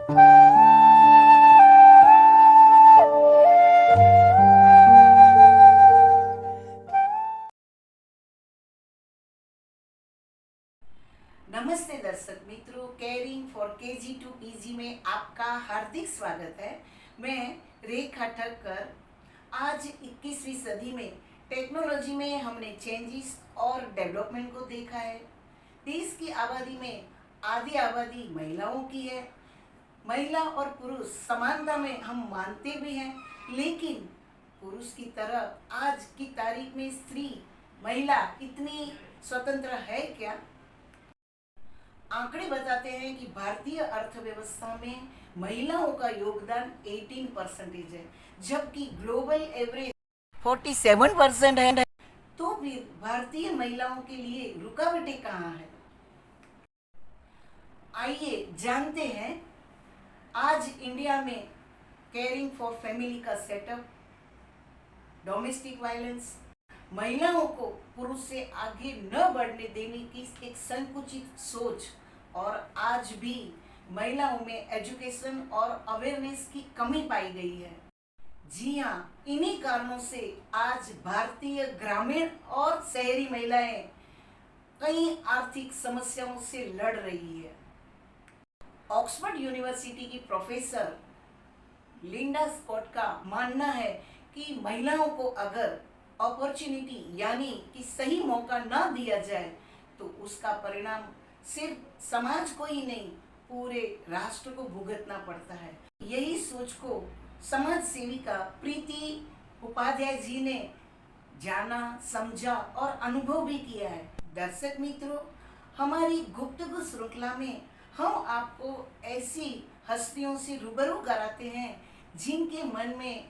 नमस्ते दर्शक मित्रों, caring for KG to PG में आपका हार्दिक स्वागत है। मैं रेखा ठक्कर। आज 21वीं सदी में टेक्नोलॉजी में हमने चेंजेस और डेवलपमेंट को देखा है। देश की आबादी में आधी आबादी महिलाओं की है। महिला और पुरुष समानता में हम मानते भी हैं, लेकिन पुरुष की तरह आज की तारीख में स्त्री महिला इतनी स्वतंत्र है क्या? आंकड़े बताते हैं कि भारतीय अर्थव्यवस्था में महिलाओं का योगदान 18% है, जबकि ग्लोबल एवरेज 47% है। तो फिर भारतीय महिलाओं के लिए रुकावटें कहाँ हैं? आइए जानते हैं। आज इंडिया में केयरिंग फॉर फैमिली का सेटअप, डोमेस्टिक वायलेंस, महिलाओं को पुरुष से आगे न बढ़ने देने की एक संकुचित सोच और आज भी महिलाओं में एजुकेशन और अवेयरनेस की कमी पाई गई है। जी हाँ, इन्हीं कारणों से आज भारतीय ग्रामीण और शहरी महिलाएं कई आर्थिक समस्याओं से लड़ रही है। ऑक्सफोर्ड यूनिवर्सिटी की प्रोफेसर लिंडा स्कॉट का मानना है कि महिलाओं को अगर अपॉर्चुनिटी यानी कि सही मौका ना दिया जाए तो उसका परिणाम सिर्फ समाज को ही नहीं, पूरे राष्ट्र को भुगतना पड़ता है। यही सोच को समाज सेविका प्रीति उपाध्याय जी ने जाना, समझा और अनुभव भी किया है। दर्शक मित्रों, हमारी गुप्तगू श्रृंखला में हम आपको ऐसी हस्तियों से रूबरू कराते हैं जिनके मन में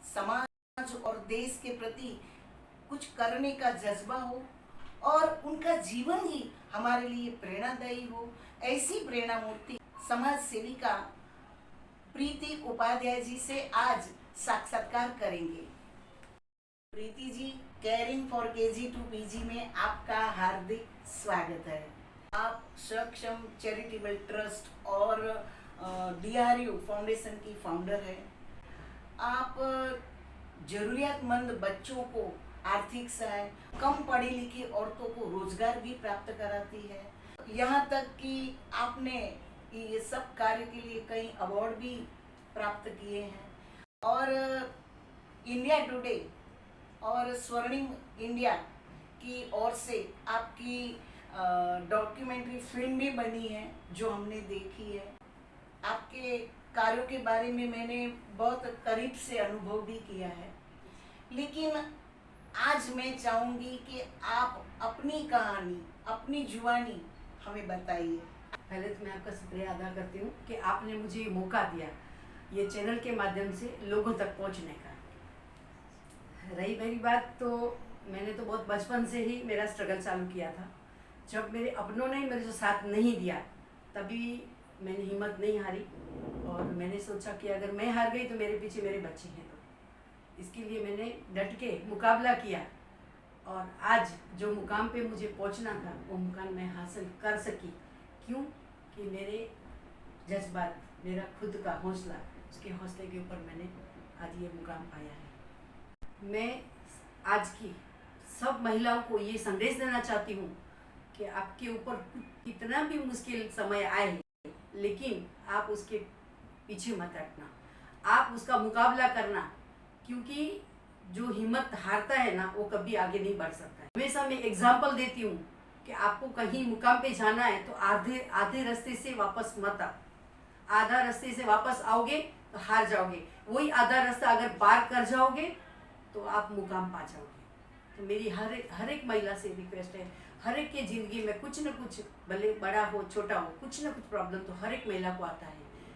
समाज और देश के प्रति कुछ करने का जज्बा हो और उनका जीवन ही हमारे लिए प्रेरणादायी हो। ऐसी प्रेरणा मूर्ति समाज सेविका प्रीति उपाध्याय जी से आज साक्षात्कार करेंगे। Preeti ji, caring for KG to PG में आपका हार्दिक स्वागत है। आप सक्षम चैरिटेबल ट्रस्ट और DRU फाउंडेशन की फाउंडर है। आप जरूरियातमंद बच्चों को आर्थिक सहाय, कम पढ़ी लिखी औरतों को रोजगार भी प्राप्त कराती है। यहाँ तक कि आपने ये सब कार्य के लिए कई अवार्ड भी प्राप्त किए हैं और इंडिया टुडे और स्वर्णिम इंडिया की ओर से आपकी डॉक्यूमेंट्री फिल्म भी बनी है जो हमने देखी है। आपके कार्यों के बारे में मैंने बहुत करीब से अनुभव भी किया है, लेकिन आज मैं चाहूँगी कि आप अपनी कहानी, अपनी जुबानी हमें बताइए। पहले तो मैं आपका शुक्रिया अदा करती हूँ कि आपने मुझे ये मौका दिया ये चैनल के माध्यम से लोगों तक पहुँचने का। रही मेरी बात, तो मैंने तो बहुत बचपन से ही मेरा स्ट्रगल चालू किया था। जब मेरे अपनों ने मेरे जो साथ नहीं दिया तभी मैंने हिम्मत नहीं हारी और मैंने सोचा कि अगर मैं हार गई तो मेरे पीछे मेरे बच्चे हैं, तो इसके लिए मैंने डट के मुकाबला किया और आज जो मुकाम पे मुझे पहुंचना था वो मुकाम मैं हासिल कर सकी। क्यों कि मेरे जज्बात, मेरा खुद का हौसला, उसके हौसले के ऊपर मैंने आज ये मुकाम पाया है। मैं आज की सब महिलाओं को ये संदेश देना चाहती हूँ कि आपके ऊपर कितना भी मुश्किल समय आए, लेकिन आप उसके पीछे मत हटना, आप उसका मुकाबला करना, क्योंकि जो हिम्मत हारता है ना वो कभी आगे नहीं बढ़ सकता है। हमेशा मैं एग्जाम्पल देती हूँ कि आपको कहीं मुकाम पे जाना है तो आधे रास्ते से वापस मत आओ। आधा रास्ते से वापस आओगे तो हार जाओगे, वही आधा रास्ता अगर पार कर जाओगे तो आप मुकाम पा जाओगे। तो मेरी हर एक महिला से रिक्वेस्ट है, हर एक के ज़िंदगी में कुछ न कुछ, भले बड़ा हो छोटा हो, कुछ न कुछ प्रॉब्लम तो हर एक महिला को आता है।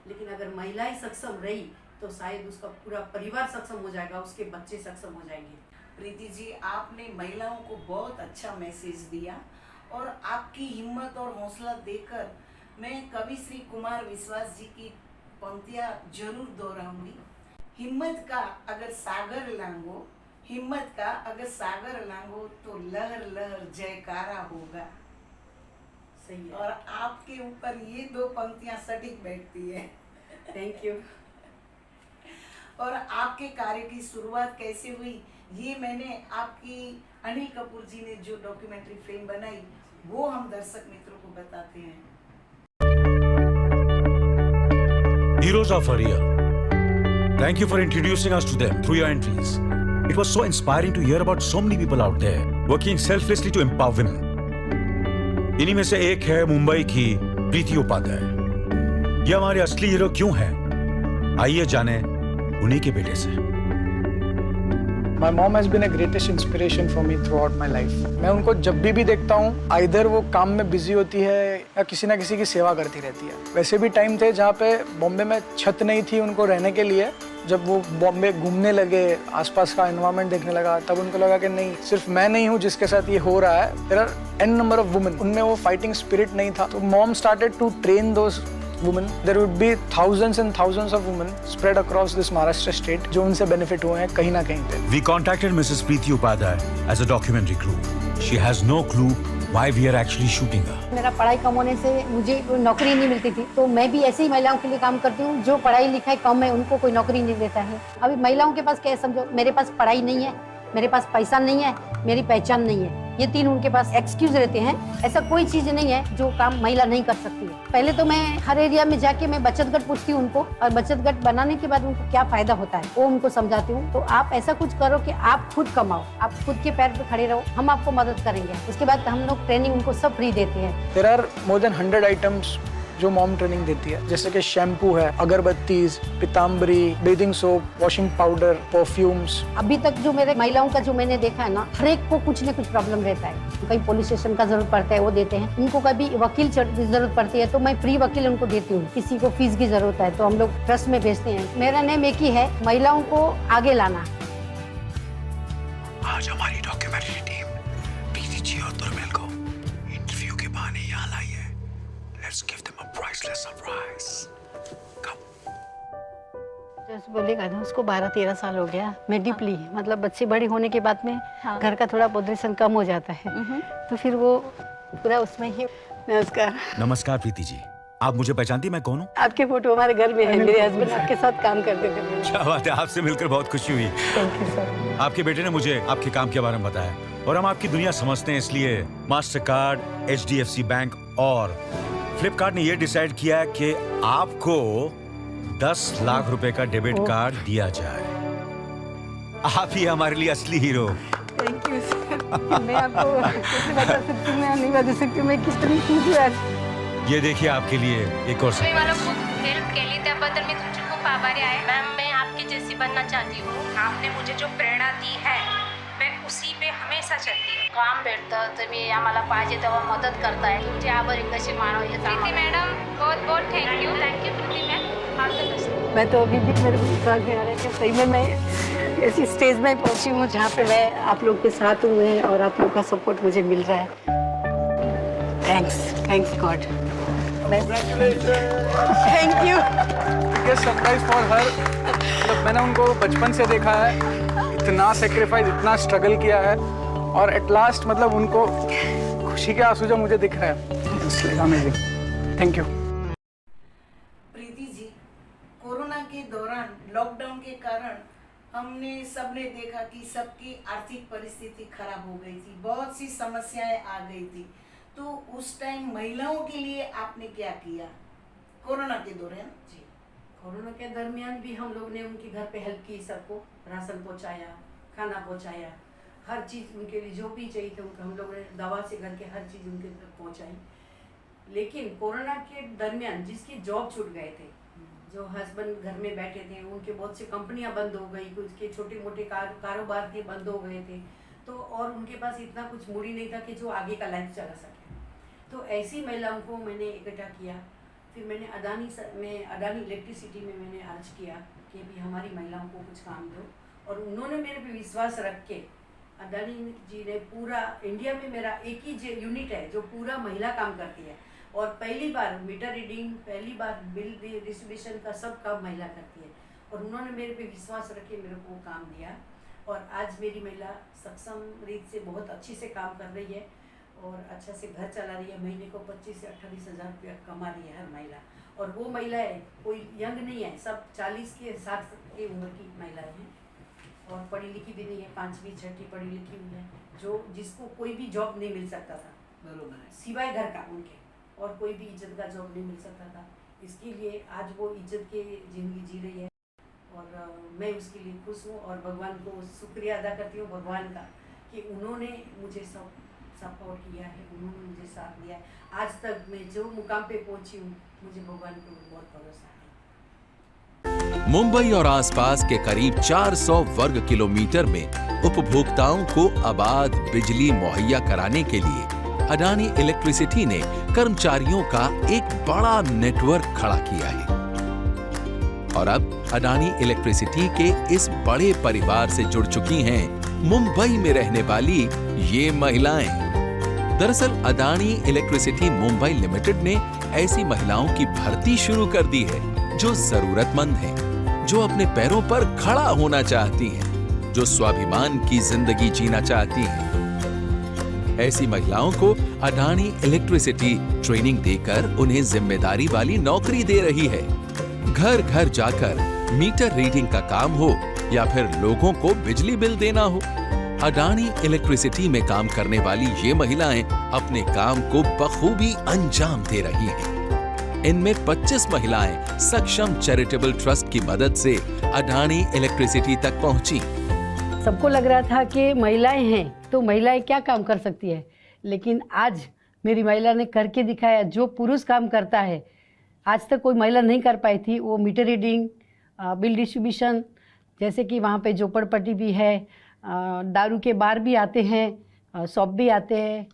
लेकिन अगर महिला ही सक्षम रही तो शायद उसका पूरा परिवार सक्षम हो जाएगा, उसके बच्चे सक्षम हो जाएंगे। प्रीति जी, आपने महिलाओं को बहुत अच्छा मैसेज दिया और आपकी हिम्मत और हौसला देकर मैं कवि श्री कुमार विश्वास जी की पंक्तियाँ जरूर दोहराऊंगी। हिम्मत का अगर सागर लांघो, हिम्मत का अगर सागर लांघो तो लहर लहर जयकारा होगा। सही है। और आपके ऊपर ये दो पंक्तियां सटीक बैठती है। Thank you. और आपके कार्य की शुरुआत कैसे हुई, ये मैंने आपकी अनिल कपूर जी ने जो डॉक्यूमेंट्री फिल्म बनाई वो हम दर्शक मित्रों को बताते हैं। Heroes of Aria. Thank you for introducing us to them through your entries. It was so inspiring to hear about so many people out there working selflessly to empower women. इन्हीं में से एक है मुंबई की प्रीति उपाध्याय। ये हमारे असली हीरो क्यों हैं? आइए जाने उन्हीं के बेटे से। My mom has been a greatest inspiration for me throughout my life. मैं उनको जब भी देखता हूँ, आइदर वो काम में बिजी होती है या किसी ना किसी की सेवा करती रहती है। वैसे भी टाइम थे जहाँ पे बॉम्बे में छत नहीं थी उनको रहने के लिए। जब वो बॉम्बे घूमने लगे, आसपास का एनवायरनमेंट देखने लगा, तब उनको लगा कि नहीं, सिर्फ मैं नहीं हूँ जिसके साथ ये हो रहा है। There are n number of women. उनमें वो फाइटिंग स्पिरिट नहीं था। तो mom started to train those women. There would be thousands and thousands of women spread across this Maharashtra state जो उनसे बेनिफिट हुए हैं कहीं ना कहीं पे। We contacted Mrs. Preeti Upadhyay as a documentary crew. She has no clue why we are actually shooting her. मेरा पढ़ाई कम होने से मुझे कोई नौकरी नहीं मिलती थी, तो मैं भी ऐसे ही महिलाओं के लिए काम करती हूँ जो पढ़ाई लिखाई कम है, उनको कोई नौकरी नहीं देता है। अभी महिलाओं के पास क्या है, समझो मेरे पास पढ़ाई नहीं है, मेरे पास पैसा नहीं है, मेरी पहचान नहीं है, ये तीन उनके पास एक्सक्यूज रहते हैं। ऐसा कोई चीज नहीं है जो काम महिला नहीं कर सकती है। पहले तो मैं हर एरिया में जाके मैं बचत गट पूछती हूँ उनको, और बचत गट बनाने के बाद उनको क्या फायदा होता है वो उनको समझाती हूँ। तो आप ऐसा कुछ करो कि आप खुद कमाओ, आप खुद के पैर पे खड़े रहो, हम आपको मदद करेंगे। उसके बाद हम लोग ट्रेनिंग उनको सब फ्री देते हैं। There are more than 100 items जो मॉम ट्रेनिंग देती है, जैसे कि शैम्पू है, अगरबत्तीज, Pitambari, bathing soap, washing powder, perfumes. अभी तक जो मेरे महिलाओं का जो मैंने देखा है ना, हर एक को कुछ न कुछ प्रॉब्लम रहता है। कहीं पुलिस स्टेशन का जरूरत पड़ता है वो देते हैं, उनको कभी वकील की जरूरत पड़ती है तो मैं फ्री वकील उनको देती हूँ। किसी को फीस की जरूरत है तो हम लोग ट्रस्ट में भेजते हैं। मेरा नेम एक ही है, महिलाओं को आगे लाना। आज हमारी डॉक्यूमेंट्री टीम प्रीति जी और दुर्मिल को इंटरव्यू के बहाने यहाँ लाई है। Let's give them a priceless surprise. Come. जैसे बोलेगा ना, उसको 12-13 साल हो गया। मैं डीपली मतलब बच्चे बड़े होने के बाद में घर का थोड़ा पोजीशन कम हो जाता है, तो फिर वो पूरा उसमें ही। नमस्कार। नमस्कार प्रीति जी, आप मुझे पहचानती, मैं कौन हूँ? आपके फोटो हमारे घर में है, मेरे हस्बैंड आपके साथ काम करते थे। क्या बात है, आपसे मिलकर बहुत खुशी हुई। Thank you sir. आपके बेटे ने मुझे आपके काम के बारे में बताया और हम आपकी दुनिया समझते हैं, इसलिए मास्टर कार्ड, HDFC बैंक और फ्लिपकार्ट ने ये डिसाइड किया कि आपको 10 लाख रुपए का डेबिट कार्ड दिया जाए। आप ही हमारे लिए असली हीरो। Thank you sir. मैं आपको कैसे बता सकती हूँ, मैं नहीं बता सकती हूँ मैं कितनी खुश हूँ आज। ये देखिए आपके लिए एक और तुम्ही मला खूप हेल्प केली, त्याबद्दल मी तुमची खूप आभारी आहे। मैम, मैं आपकी जैसी बनना चाहती हूँ। आपने मुझे जो प्रेरणा दी है मैं उसी पे हमेशा चलती हूँ। काम भेटतं तुम्ही आम्हाला पाहिजे तेव्हा मदत करताय, तुमची आभारी कशी मानव येत प्रीति मैडम, बहुत बहुत thank you Preeti ma'am, all the best. मैं तो अभी भी मेरे को विश्वास नहीं आ रहा है कि सही में मैं ऐसी स्टेज में पहुंची हूँ जहाँ पे मैं आप लोग के साथ हूँ मैं, और आप लोग का सपोर्ट मुझे मिल रहा है। Thanks God. Thank you. Biggest surprise for her. मतलब मैंने उनको बचपन से देखा है, इतना सेक्रीफाइस, इतना स्ट्रगल किया है, और एट लास्ट मतलब उनको खुशी के आंसू जो मुझे दिख रहे हैं, इसलिए amazing. Thank you. Preeti ji, corona के दौरान लॉकडाउन के कारण हमने सबने देखा कि सबकी आर्थिक परिस्थिति खराब हो गई थी, बहुत सी समस्याएं आ गई थी। तो उस टाइम महिलाओं के लिए आपने क्या किया कोरोना के दौरान? जी, कोरोना के दरमियान भी हम लोग ने उनके घर पे हेल्प की, सबको राशन पहुंचाया, खाना पहुंचाया, हर चीज़ उनके लिए जो भी चाहिए थे उनको हम लोगों ने दवा से घर के हर चीज़ उनके तक पहुंचाई। लेकिन कोरोना के दरमियान जिसकी जॉब छूट गए थे, जो हस्बैंड घर में बैठे थे, उनके बहुत सी कंपनियां बंद हो गई, कुछ के छोटे मोटे कारोबार थे बंद हो गए थे, तो और उनके पास इतना कुछ मूड़ी नहीं था कि जो आगे का लाइफ चला सके। तो ऐसी महिलाओं को मैंने इकट्ठा किया। फिर मैंने अडानी इलेक्ट्रिसिटी में मैंने अर्ज किया कि भी हमारी महिलाओं को कुछ काम दो, और उन्होंने मेरे पे विश्वास रख के अडानी जी ने पूरा इंडिया में मेरा एक ही यूनिट है जो पूरा महिला काम करती है, और पहली बार मीटर रीडिंग, पहली बार बिल डिस्ट्रीब्यूशन का सब काम महिला करती है, और उन्होंने मेरे पे विश्वास रख के मेरे को काम दिया। और आज मेरी महिला सक्षम रीत से बहुत अच्छी से काम कर रही है, और अच्छा से घर चला रही है, महीने को 25 से 28 हज़ार रुपया कमा रही है हर महिला। और वो महिलाएं कोई यंग नहीं है, सब 40 के 60 की उम्र की महिलाएं हैं और पढ़ी लिखी भी नहीं है, 5वीं 6वीं पढ़ी लिखी हुई है, जो जिसको कोई भी जॉब नहीं मिल सकता था बरोबर है। सिवाय घर का उनके, और कोई भी इज्जत का जॉब नहीं मिल सकता था। इसके लिए आज वो इज्जत की ज़िंदगी जी रही है और मैं उसके लिए खुश हूँ और भगवान को शुक्रिया अदा करती हूँ भगवान का कि उन्होंने मुझे सब सपोर्ट किया है, उन्होंने मुझे साथ दिया है। आज तक मैं जो मुकाम पे पहुँची हूँ, मुझे भगवान को बहुत भरोसा है। मुंबई और आसपास के करीब 400 वर्ग किलोमीटर में उपभोक्ताओं को आबाद बिजली मुहैया कराने के लिए अडानी इलेक्ट्रिसिटी ने कर्मचारियों का एक बड़ा नेटवर्क खड़ा किया है। और अब अडानी इलेक्ट्रिसिटी के इस बड़े परिवार से जुड़ चुकी हैं मुंबई में रहने वाली ये महिलाएं। दरअसल अडानी इलेक्ट्रिसिटी मुंबई लिमिटेड ने ऐसी महिलाओं की भर्ती शुरू कर दी है जो जरूरतमंद हैं, जो अपने पैरों पर खड़ा होना चाहती हैं, जो स्वाभिमान की जिंदगी जीना चाहती हैं। ऐसी महिलाओं को अडानी इलेक्ट्रिसिटी ट्रेनिंग देकर उन्हें जिम्मेदारी वाली नौकरी दे रही है। घर घर जाकर मीटर रीडिंग का काम हो या फिर लोगों को बिजली बिल देना हो, अडानी इलेक्ट्रिसिटी में काम करने वाली ये महिलाएं अपने काम को बखूबी अंजाम दे रही हैं। इनमें 25 महिलाएं सक्षम चैरिटेबल ट्रस्ट की मदद से अडानी इलेक्ट्रिसिटी तक पहुंची। सबको लग रहा था कि महिलाएं हैं तो महिलाएं क्या काम कर सकती है, लेकिन आज मेरी महिला ने करके दिखाया। जो पुरुष काम करता है आज तक कोई महिला नहीं कर पाई थी, वो मीटर रीडिंग, बिल डिस्ट्रीब्यूशन, जैसे कि वहाँ पे झोपड़पट्टी भी है, दारू के बार भी आते हैं, शॉप भी आते हैं,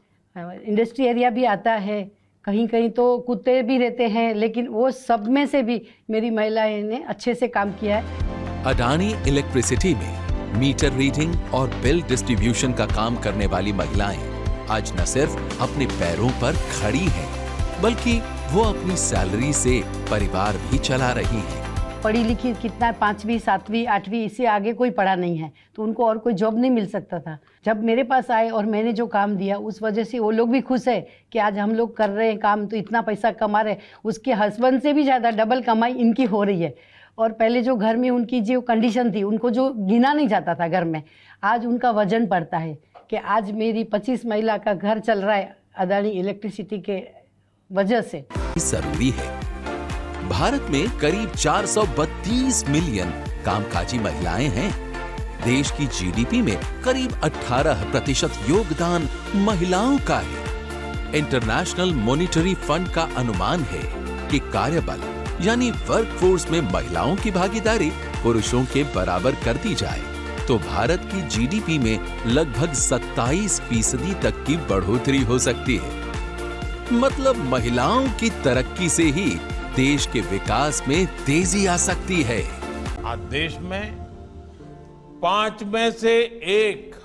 इंडस्ट्री एरिया भी आता है, कहीं कहीं तो कुत्ते भी रहते हैं, लेकिन वो सब में से भी मेरी महिलाएं ने अच्छे से काम किया है। अडानी इलेक्ट्रिसिटी में मीटर रीडिंग और बिल डिस्ट्रीब्यूशन का काम करने वाली महिलाएं आज न सिर्फ अपने पैरों पर खड़ी हैं, बल्कि वो अपनी सैलरी से परिवार भी चला रही हैं। पढ़ी लिखी कितना 5वीं 7वीं 8वीं, इससे आगे कोई पढ़ा नहीं है, तो उनको और कोई जॉब नहीं मिल सकता था। जब मेरे पास आए और मैंने जो काम दिया उस वजह से वो लोग भी खुश है कि आज हम लोग कर रहे हैं काम तो इतना पैसा कमा रहे हैं। उसके हस्बैंड से भी ज़्यादा डबल कमाई इनकी हो रही है। और पहले जो घर में उनकी जो कंडीशन थी, उनको जो गिना नहीं जाता था घर में, आज उनका वजन पड़ता है कि आज मेरी 25 महिला का घर चल रहा है अडानी इलेक्ट्रिसिटी के वजह से। जरूरी है। भारत में करीब 432 मिलियन कामकाजी महिलाएं हैं। देश की जीडीपी में करीब 18% योगदान महिलाओं का है। इंटरनेशनल मॉनिटरी फंड का अनुमान है कि कार्यबल यानी वर्कफोर्स में महिलाओं की भागीदारी पुरुषों के बराबर कर दी जाए तो भारत की जीडीपी में लगभग 27% तक की बढ़ोतरी हो सकती है। मतलब महिलाओं की तरक्की से ही देश के विकास में तेजी आ सकती है। आज देश में 5 में से 1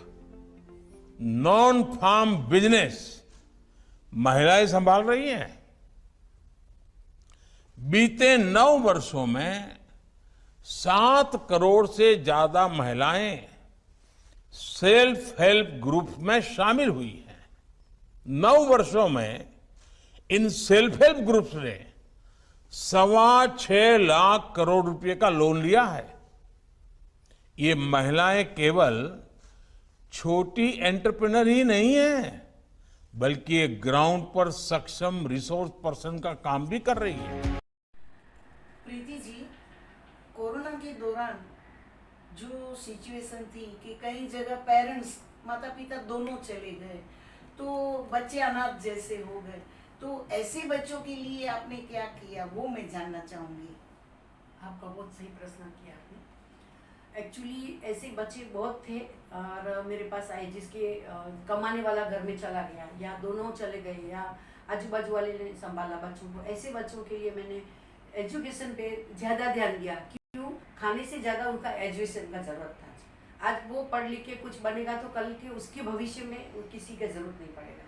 नॉन फार्म बिजनेस महिलाएं संभाल रही हैं। बीते 9 वर्षों में 7 करोड़ से ज्यादा महिलाएं सेल्फ हेल्प ग्रुप में शामिल हुई हैं। 9 वर्षों में इन सेल्फ हेल्प ग्रुप्स ने 6.25 लाख करोड़ रुपए का लोन लिया है। ये महिलाएं केवल छोटी एंटरप्रेन्योर ही नहीं है, बल्कि ये ग्राउंड पर सक्षम रिसोर्स पर्सन का काम भी कर रही है। प्रीति जी, कोरोना के दौरान जो सिचुएशन थी कि कई जगह पेरेंट्स माता पिता दोनों चले गए तो बच्चे अनाथ जैसे हो गए, तो ऐसे बच्चों के लिए आपने क्या किया वो मैं जानना चाहूँगी। आपका बहुत सही प्रश्न किया आपने। एक्चुअली ऐसे बच्चे बहुत थे और मेरे पास आए जिसके कमाने वाला घर में चला गया या दोनों चले गए या आजू बाजू वाले ने संभाला बच्चों को। ऐसे बच्चों के लिए मैंने एजुकेशन पे ज़्यादा ध्यान दिया। क्यों? खाने से ज़्यादा उनका एजुकेशन का ज़रूरत था। आज वो पढ़ लिख के कुछ बनेगा तो कल के उसके भविष्य में किसी का ज़रूरत नहीं पड़ेगा।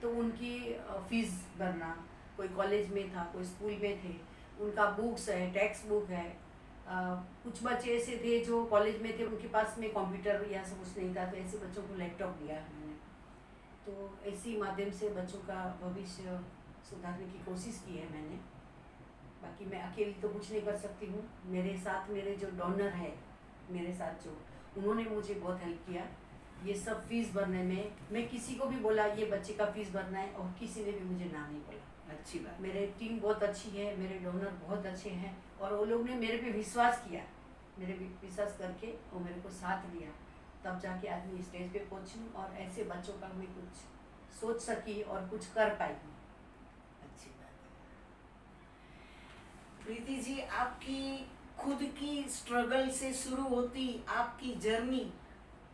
तो उनकी फीस भरना, कोई कॉलेज में था, कोई स्कूल में थे, उनका बुक्स है, टेक्स्ट बुक है। कुछ बच्चे ऐसे थे जो कॉलेज में थे, उनके पास में कंप्यूटर या सब कुछ नहीं था, तो ऐसे बच्चों को लैपटॉप दिया हमने। तो इसी माध्यम से बच्चों का भविष्य सुधारने की कोशिश की है मैंने। बाकी मैं अकेली तो कुछ नहीं कर सकती हूँ। मेरे साथ मेरे जो डोनर है, मेरे साथ जो, उन्होंने मुझे बहुत हेल्प किया ये सब फीस भरने में। मैं किसी को भी बोला ये बच्चे का फीस भरना है और किसी ने भी मुझे ना नहीं बोला। अच्छी बात। मेरे टीम बहुत अच्छी है, मेरे डोनर बहुत अच्छे हैं और वो लोग ने मेरे पे विश्वास किया, मेरे पे विश्वास करके वो मेरे को साथ दिया, तब जाके आज मैं स्टेज पे पहुंची और ऐसे बच्चों का मैं कुछ सोच सकी और कुछ कर पाई। अच्छी बात है। प्रीति जी, आपकी खुद की स्ट्रगल से शुरू होती आपकी जर्नी,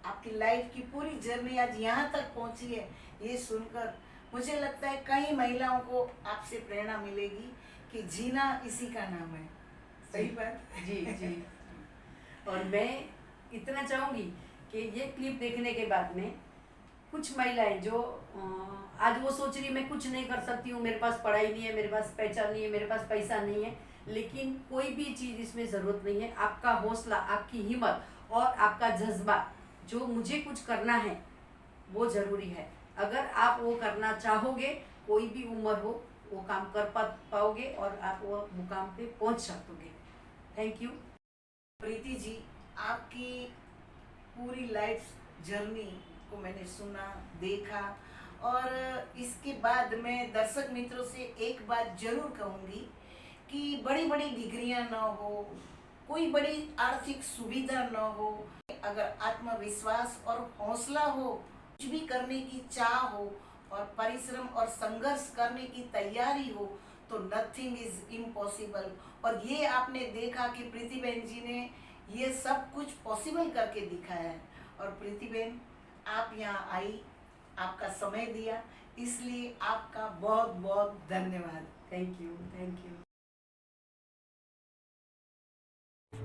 आपकी लाइफ की पूरी जर्नी आज यहाँ तक पहुँची है, ये सुनकर मुझे लगता है कई महिलाओं को आपसे प्रेरणा मिलेगी कि जीना इसी का नाम है। सही बात? जी जी। और मैं इतना चाहूँगी कि ये क्लिप देखने के बाद में कुछ महिलाएं जो आज वो सोच रही मैं कुछ नहीं कर सकती हूँ, मेरे पास पढ़ाई नहीं है, मेरे पास पहचान नहीं है, मेरे पास पैसा नहीं है, लेकिन कोई भी चीज़ इसमें ज़रूरत नहीं है। आपका हौसला, आपकी हिम्मत और आपका जज्बा, जो मुझे कुछ करना है वो ज़रूरी है। अगर आप वो करना चाहोगे, कोई भी उम्र हो, वो काम कर पाओगे और आप वो मुकाम पे पहुंच सकोगे। Thank you. प्रीति जी, आपकी पूरी लाइफ जर्नी को मैंने सुना, देखा और इसके बाद मैं दर्शक मित्रों से एक बात जरूर कहूँगी कि बड़ी बड़ी डिग्रियां ना हो, कोई बड़ी आर्थिक सुविधा ना हो, अगर आत्मविश्वास और हौसला हो, कुछ भी करने की चाह हो और परिश्रम और संघर्ष करने की तैयारी हो तो नथिंग इज इम्पॉसिबल। और ये आपने देखा कि प्रीति बहन जी ने ये सब कुछ पॉसिबल करके दिखाया है। और प्रीति बहन, आप यहाँ आई, आपका समय दिया, इसलिए आपका बहुत बहुत धन्यवाद। Thank you, thank you.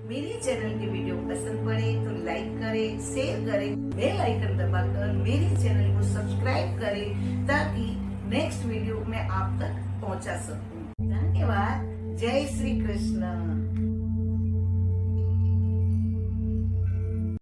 मेरे चैनल की वीडियो पसंद पड़े तो लाइक करें, शेयर करें, बेल आइकन दबाकर मेरे चैनल को सब्सक्राइब करें ताकि नेक्स्ट वीडियो मैं आप तक पहुंचा सकूं। धन्यवाद। जय श्री कृष्ण।